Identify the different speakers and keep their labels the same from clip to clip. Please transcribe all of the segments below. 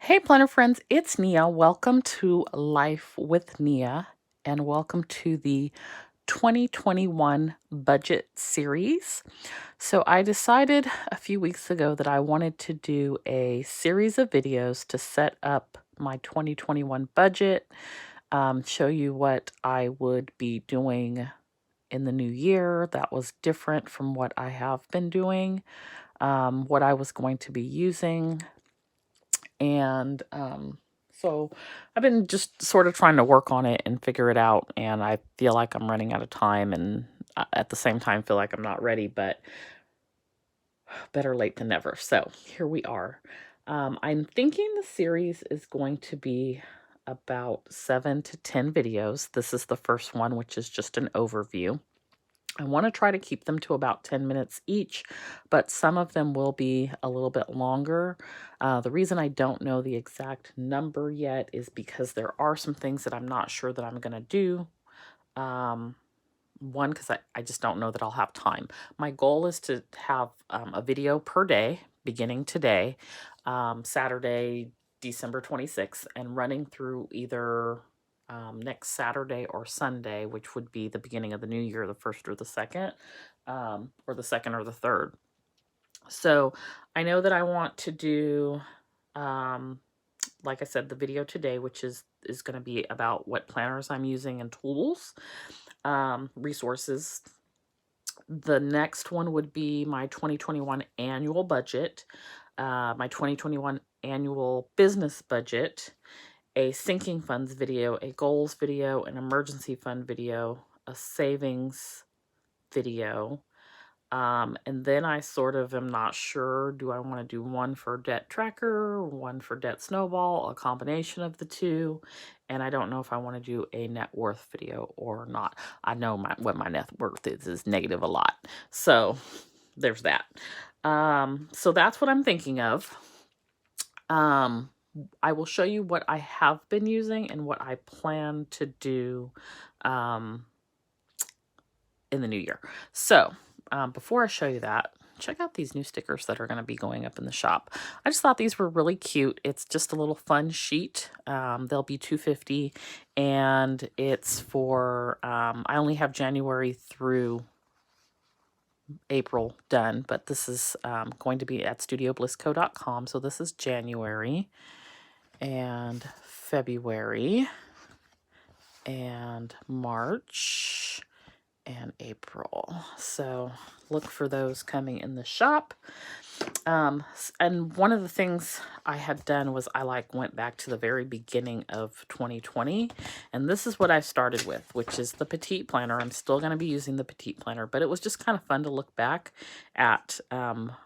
Speaker 1: Hey, planner friends, it's Nia. Welcome to Life with Nia, and welcome to the 2021 budget series. So, I decided a few weeks ago that I wanted to do a series of videos to set up my 2021 budget, show you what I would be doing in the new year that was different from what I have been doing, what I was going to be using and so I've been just sort of trying to work on it and figure it out. And I feel like I'm running out of time and at the same time feel like I'm not ready, but better late than never. So here we are. I'm thinking the series is going to be about 7 to 10 videos. This is the first one, which is just an overview. I want to try to keep them to about 10 minutes each, but some of them will be a little bit longer. The reason I don't know the exact number yet is because there are some things that I'm not sure that I'm going to do. One, because I just don't know that I'll have time. My goal is to have a video per day, beginning today, Saturday, December 26th, and running through either next Saturday or Sunday, which would be the beginning of the new year, the first or the second, or the second or the third. So I know that I want to do, like I said, the video today, which is going to be about what planners I'm using and tools, resources. The next one would be my 2021 annual budget, my 2021 annual business budget, a sinking funds video, a goals video, an emergency fund video, a savings video. And then I sort of am not sure, do I want to do one for debt tracker, one for debt snowball, a combination of the two? And I don't know if I want to do a net worth video or not. I know what my net worth is negative a lot. So there's that. So that's what I'm thinking of. I will show you what I have been using and what I plan to do in the new year. So before I show you that, check out these new stickers that are going to be going up in the shop. I just thought these were really cute. It's just a little fun sheet. They'll be $2.50, and it's for, I only have January through April done, but this is going to be at studioblissco.com. So this is January and February and March and April. So look for those coming in the shop. And one of the things I had done was I went back to the very beginning of 2020, and this is what I started with, which is the Petite planner. I'm still going to be using the Petite planner, but it was just kind of fun to look back at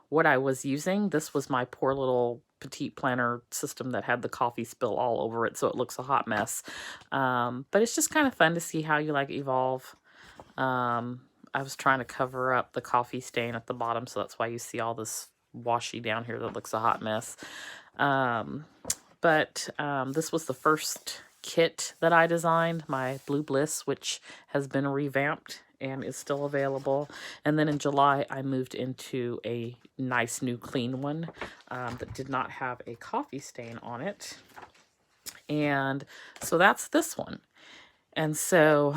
Speaker 1: what I was using. This was my poor little Petite planner system that had the coffee spill all over it, so it looks a hot mess. But it's just kind of fun to see how you evolve. I was trying to cover up the coffee stain at the bottom, so that's why you see all this washy down here that looks a hot mess. But this was the first kit that I designed, my Blue Bliss, which has been revamped and is still available. And then in July, I moved into a nice new clean one that did not have a coffee stain on it. And so that's this one. And so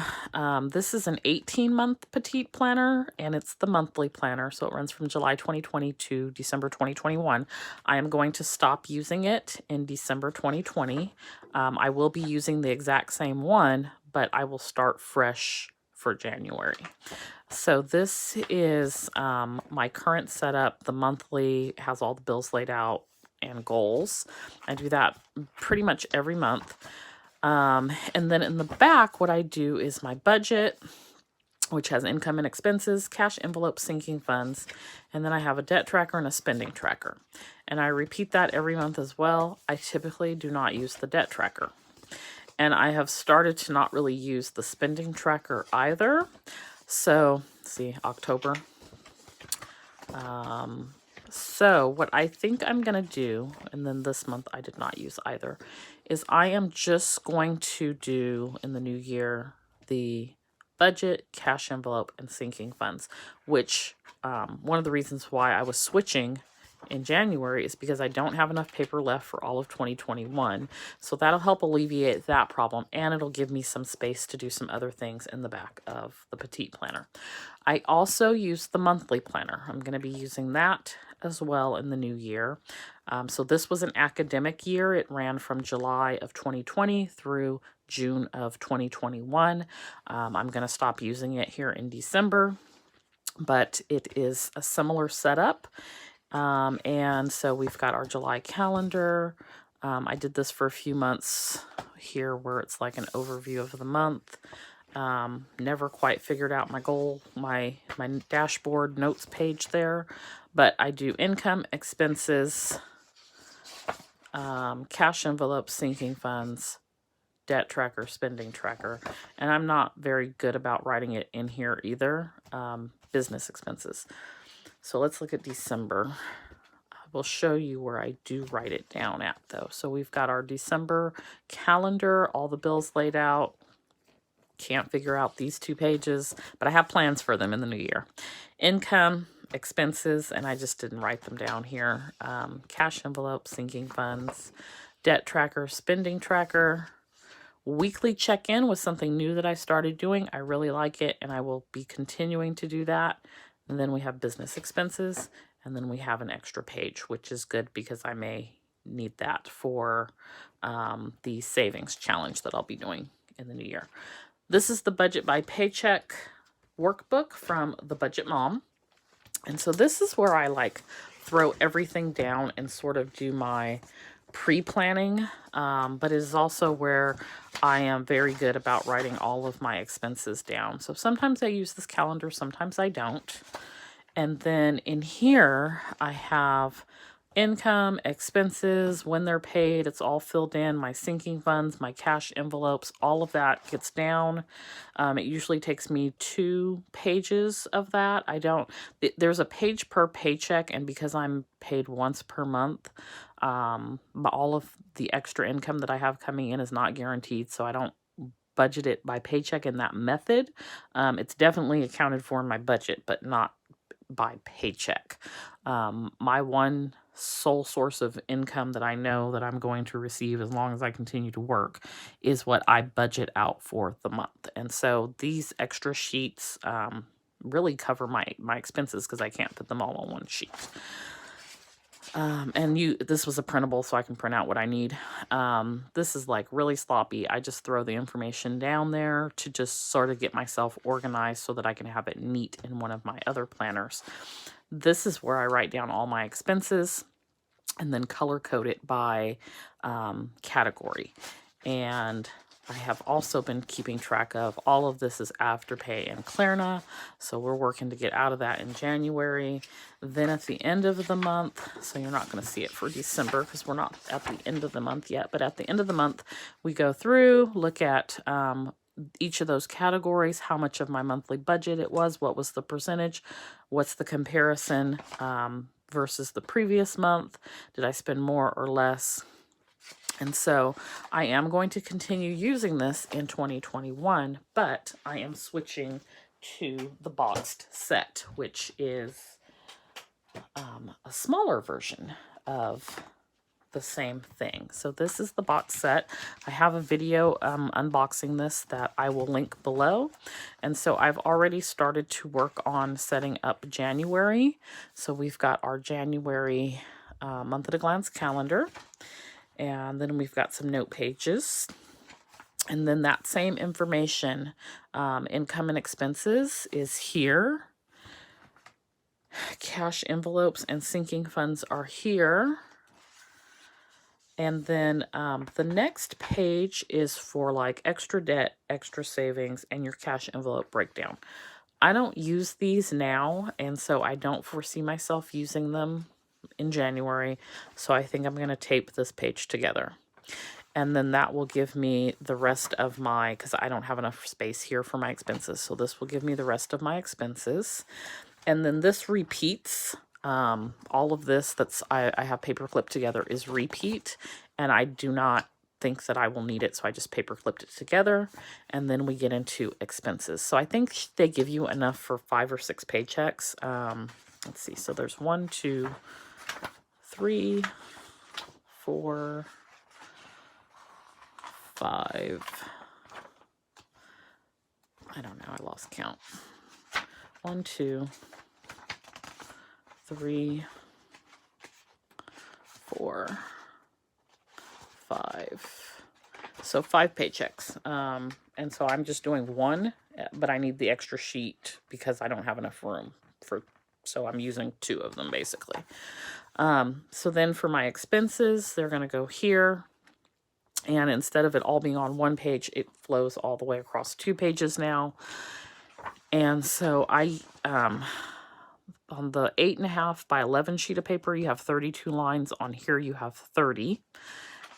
Speaker 1: this is an 18-month Petite planner, and it's the monthly planner. So it runs from July 2020 to December 2021. I am going to stop using it in December 2020. I will be using the exact same one, but I will start fresh for January. So this is my current setup. The monthly has all the bills laid out and goals. I do that pretty much every month. And then in the back, what I do is my budget, which has income and expenses, cash envelope, sinking funds, and then I have a debt tracker and a spending tracker. And I repeat that every month as well. I typically do not use the debt tracker. And I have started to not really use the spending tracker either. So, let's see, October. So what I think I'm going to do, and then this month I did not use either, is I am just going to do in the new year the budget, cash envelope, and sinking funds, which one of the reasons why I was switching in January is because I don't have enough paper left for all of 2021. So that'll help alleviate that problem, and it'll give me some space to do some other things in the back of the Petite planner. I also use the monthly planner. I'm going to be using that as well in the new year. So this was an academic year. It ran from July of 2020 through June of 2021. I'm going to stop using it here in December, but it is a similar setup. And so we've got our July calendar. I did this for a few months here where it's like an overview of the month. Never quite figured out my goal, my dashboard notes page there, but I do income, expenses, cash envelope, sinking funds, debt tracker, spending tracker, and I'm not very good about writing it in here either. Business expenses. So let's look at December. I will show you where I do write it down at though. So we've got our December calendar, all the bills laid out. Can't figure out these 2 pages, but I have plans for them in the new year. Income, expenses, and I just didn't write them down here. Cash envelope, sinking funds, debt tracker, spending tracker. Weekly check-in was something new that I started doing. I really like it, and I will be continuing to do that. And then we have business expenses, and then we have an extra page, which is good because I may need that for the savings challenge that I'll be doing in the new year. This is the Budget by Paycheck workbook from the Budget Mom. And so this is where I like throw everything down and sort of do my pre-planning, but it is also where I am very good about writing all of my expenses down. So sometimes I use this calendar, sometimes I don't. And then in here, I have income, expenses, when they're paid, it's all filled in, my sinking funds, my cash envelopes, all of that gets down. It usually takes me 2 pages of that. There's a page per paycheck, and because I'm paid once per month, all of the extra income that I have coming in is not guaranteed, so I don't budget it by paycheck in that method. It's definitely accounted for in my budget, but not by paycheck. My one sole source of income that I know that I'm going to receive as long as I continue to work is what I budget out for the month. And so these extra sheets really cover my expenses because I can't put them all on one sheet. This was a printable, so I can print out what I need. This is like really sloppy. I just throw the information down there to just sort of get myself organized so that I can have it neat in one of my other planners. This is where I write down all my expenses and then color code it by category. And I have also been keeping track of all of this is Afterpay and Klarna. So we're working to get out of that in January. Then at the end of the month, so you're not going to see it for December because we're not at the end of the month yet, but at the end of the month, we go through, look at each of those categories, how much of my monthly budget it was, what was the percentage, what's the comparison versus the previous month, did I spend more or less? And so I am going to continue using this in 2021, but I am switching to the boxed set, which is a smaller version of the same thing. So this is the box set. I have a video unboxing this that I will link below. And so I've already started to work on setting up January. So we've got our January month at a glance calendar. And then we've got some note pages. And then that same information, income and expenses, is here. Cash envelopes and sinking funds are here. And then the next page is for like extra debt, extra savings, and your cash envelope breakdown. I don't use these now, and so I don't foresee myself using them in January. So I think I'm going to tape this page together. And then that will give me the rest of my, because I don't have enough space here for my expenses. So this will give me the rest of my expenses. And then this repeats. All of this I have paper clipped together is repeat. And I do not think that I will need it. So I just paper clipped it together. And then we get into expenses. So I think they give you enough for 5 or 6 paychecks. Let's see. So there's 1, 2, 3, 4, 5. I don't know, I lost count. 1, 2, 3, 4, 5. So 5 paychecks. And so I'm just doing one, but I need the extra sheet because I don't have enough room so I'm using 2 of them basically. So then for my expenses, they're going to go here. And instead of it all being on 1 page, it flows all the way across 2 pages now. And so I, on the 8.5 by 11 sheet of paper, you have 32 lines. On here, you have 30.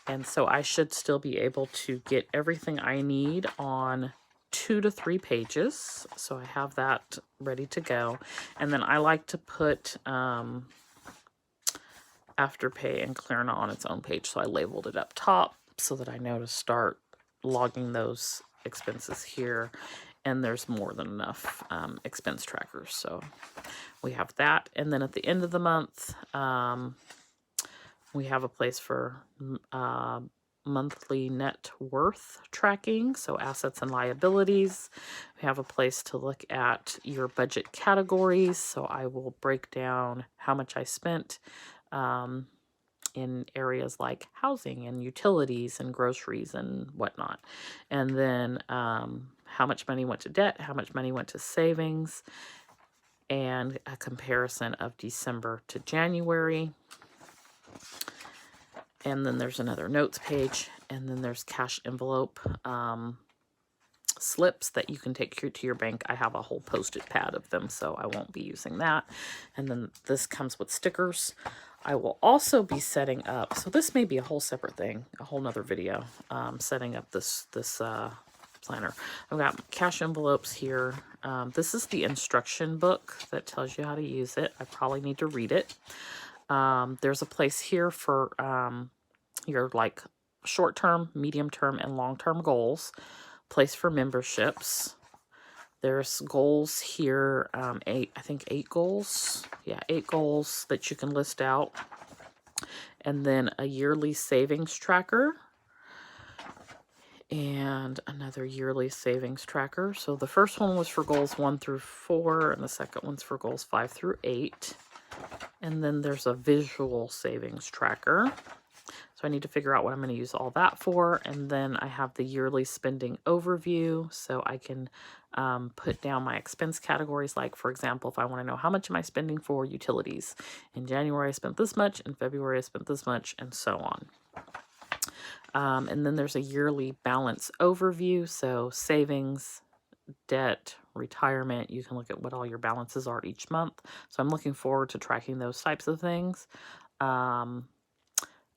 Speaker 1: And so I should still be able to get everything I need on 2 to 3 pages. So I have that ready to go. And then I like to put Afterpay and Klarna on its own page. So I labeled it up top so that I know to start logging those expenses here. And there's more than enough expense trackers. So we have that. And then at the end of the month, we have a place for monthly net worth tracking, so assets and liabilities. We have a place to look at your budget categories, so I will break down how much I spent in areas like housing and utilities and groceries and whatnot. And then how much money went to debt, how much money went to savings, and a comparison of December to January. And then there's another notes page, and then there's cash envelope slips that you can take to your bank. I have a whole Post-it pad of them, so I won't be using that. And then this comes with stickers. I will also be setting up, so this may be a whole separate thing, a whole nother video, setting up this planner. I've got cash envelopes here. This is the instruction book that tells you how to use it. I probably need to read it. There's a place here for your like short-term, medium-term, and long-term goals. Place for memberships. There's goals here, I think 8 goals. Yeah, 8 goals that you can list out. And then a yearly savings tracker. And another yearly savings tracker. So the first one was for goals 1 through 4, and the second one's for goals 5 through 8. And then there's a visual savings tracker. So I need to figure out what I'm going to use all that for. And then I have the yearly spending overview. So I can put down my expense categories. Like, for example, if I want to know how much am I spending for utilities. In January, I spent this much. In February, I spent this much, and so on. And then there's a yearly balance overview. So savings, debt, retirement. You can look at what all your balances are each month. So I'm looking forward to tracking those types of things.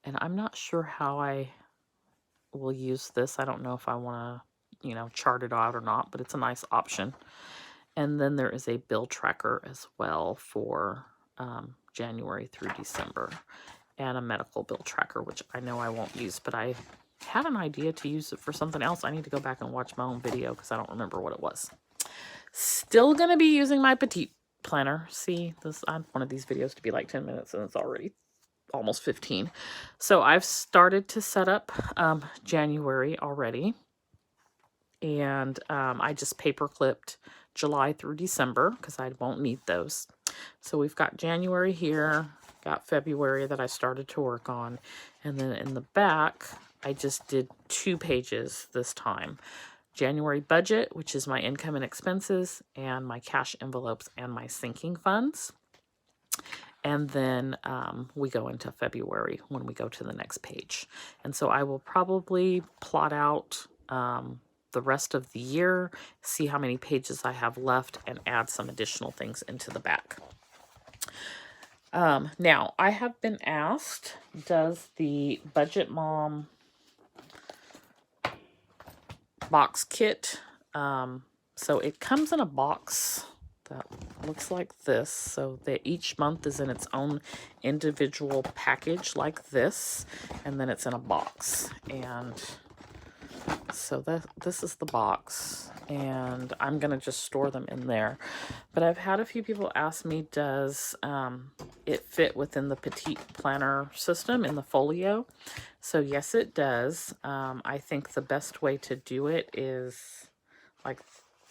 Speaker 1: And I'm not sure how I will use this. I don't know if I want to, chart it out or not, but it's a nice option. And then there is a bill tracker as well for January through December, and a medical bill tracker, which I know I won't use, but I had an idea to use it for something else. I need to go back and watch my own video because I don't remember what it was. Still going to be using my Petite planner. See, I wanted these videos to be like 10 minutes, and it's already almost 15. So I've started to set up January already. And I just paper clipped July through December because I won't need those. So we've got January here, got February that I started to work on. And then in the back, I just did 2 pages this time. January budget, which is my income and expenses, and my cash envelopes and my sinking funds. And then we go into February when we go to the next page. And so I will probably plot out the rest of the year, see how many pages I have left, and add some additional things into the back. Now, I have been asked, does the Budget Mom box kit, so it comes in a box that looks like this, so that each month is in its own individual package like this, and then it's in a box. And So this is the box, and I'm going to just store them in there. But I've had a few people ask me, does it fit within the Petite planner system in the folio? So yes, it does. I think the best way to do it is like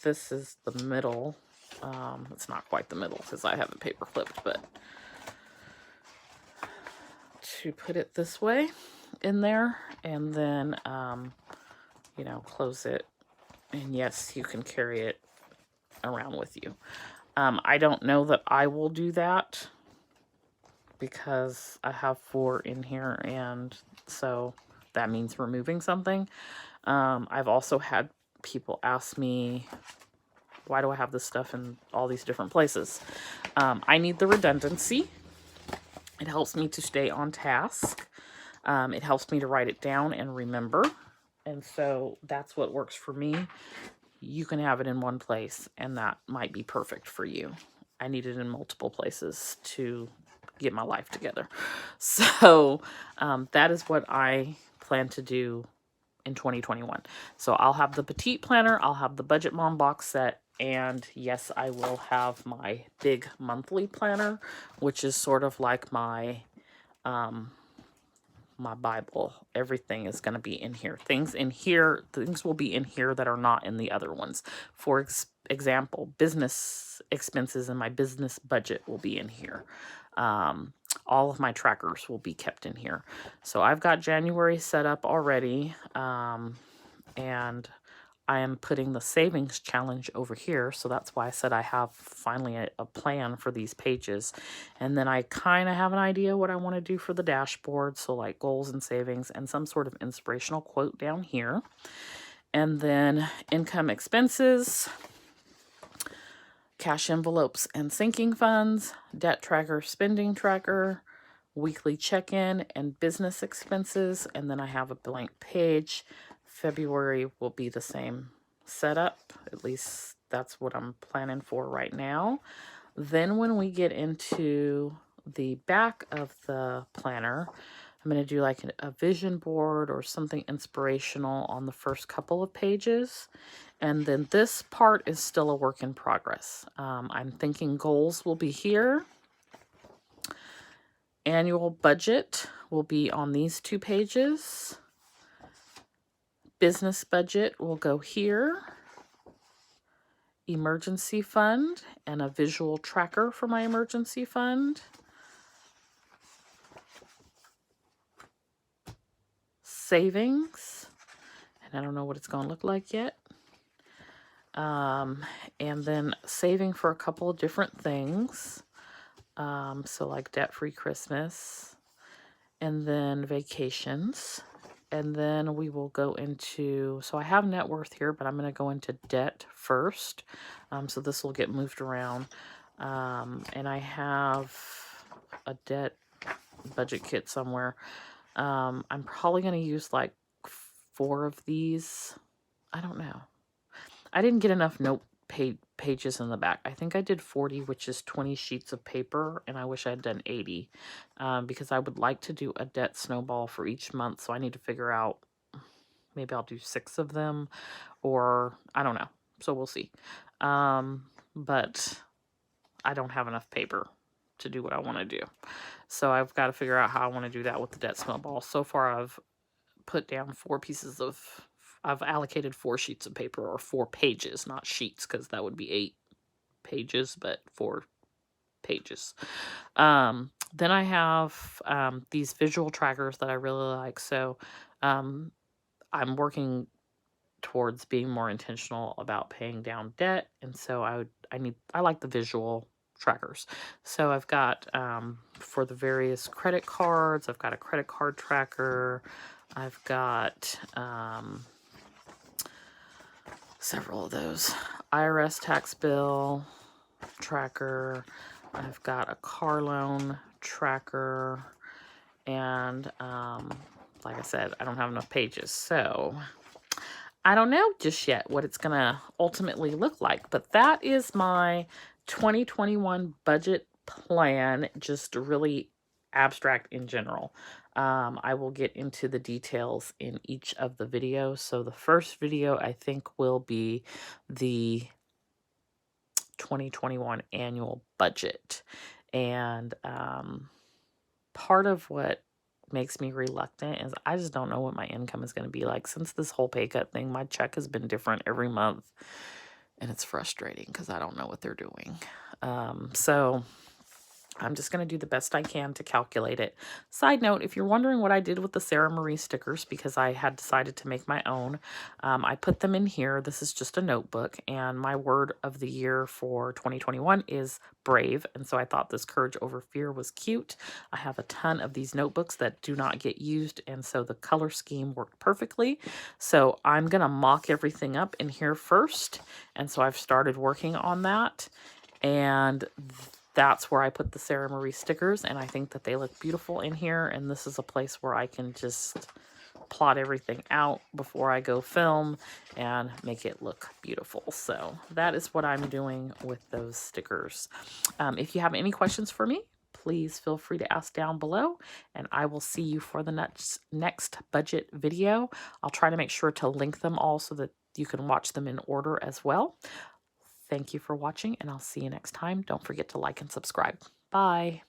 Speaker 1: this is the middle. It's not quite the middle because I have it paper clipped, but to put it this way in there, and then you know, close it, and yes, you can carry it around with you. I don't know that I will do that because I have 4 in here, and so that means removing something. I've also had people ask me, why do I have this stuff in all these different places? I need the redundancy. It helps me to stay on task. It helps me to write it down and remember. And so that's what works for me. You can have it in one place, and that might be perfect for you. I need it in multiple places to get my life together. So that is what I plan to do in 2021. So I'll have the Petite planner, I'll have the Budget Mom box set, and yes, I will have my big monthly planner, which is sort of like my my Bible. Everything is going to be in here. Things will be in here that are not in the other ones. For example, business expenses and my business budget will be in here. All of my trackers will be kept in here. So I've got January set up already, and I am putting the savings challenge over here. So that's why I said I have finally a plan for these pages. And then I kind of have an idea what I want to do for the dashboard. So like goals and savings and some sort of inspirational quote down here. And then income expenses, cash envelopes and sinking funds, debt tracker, spending tracker, weekly check-in, and business expenses. And then I have a blank page. February will be the same setup. At least that's what I'm planning for right now. Then when we get into the back of the planner, I'm going to do like a vision board or something inspirational on the first couple of pages. And then this part is still a work in progress. I'm thinking goals will be here. Annual budget will be on these 2 pages. Business budget will go here. Emergency fund and a visual tracker for my emergency fund. Savings, and I don't know what it's going to look like yet. And then saving for a couple of different things. So like debt-free Christmas, and then vacations. And then we will go into, so I have net worth here, but I'm going to go into debt first. So this will get moved around. And I have a debt budget kit somewhere. I'm probably going to use like 4 of these. I don't know. I didn't get enough note pages in the back. I think I did 40, which is 20 sheets of paper, and I wish I had done 80 because I would like to do a debt snowball for each month. So I need to figure out, maybe I'll do 6 of them, or I don't know. So we'll see. But I don't have enough paper to do what I want to do. So I've got to figure out how I want to do that with the debt snowball. So far I've put down 4 pieces of, I've allocated 4 sheets of paper, or 4 pages, not sheets, because that would be 8 pages, but 4 pages. Then I have these visual trackers that I really like. So I'm working towards being more intentional about paying down debt, and so I like the visual trackers. So I've got for the various credit cards, I've got a credit card tracker. I've got several of those. IRS tax bill tracker. I've got a car loan tracker. And like I said, I don't have enough pages. So I don't know just yet what it's going to ultimately look like. But that is my 2021 budget plan, just really abstract in general. I will get into the details in each of the videos. So the first video I think will be the 2021 annual budget. And part of what makes me reluctant is I just don't know what my income is going to be like. Since this whole pay cut thing, my check has been different every month. And it's frustrating because I don't know what they're doing. So I'm just going to do the best I can to calculate it. Side note, if you're wondering what I did with the Sarah Marie stickers, because I had decided to make my own, I put them in here. This is just a notebook, and my word of the year for 2021 is brave. And so I thought this Courage Over Fear was cute. I have a ton of these notebooks that do not get used, and so the color scheme worked perfectly. So I'm going to mock everything up in here first. And so I've started working on that. And that's where I put the Sarah Marie stickers, and I think that they look beautiful in here, and this is a place where I can just plot everything out before I go film and make it look beautiful. So that is what I'm doing with those stickers. If you have any questions for me, please feel free to ask down below, and I will see you for the next budget video. I'll try to make sure to link them all so that you can watch them in order as well. Thank you for watching, and I'll see you next time. Don't forget to like and subscribe. Bye.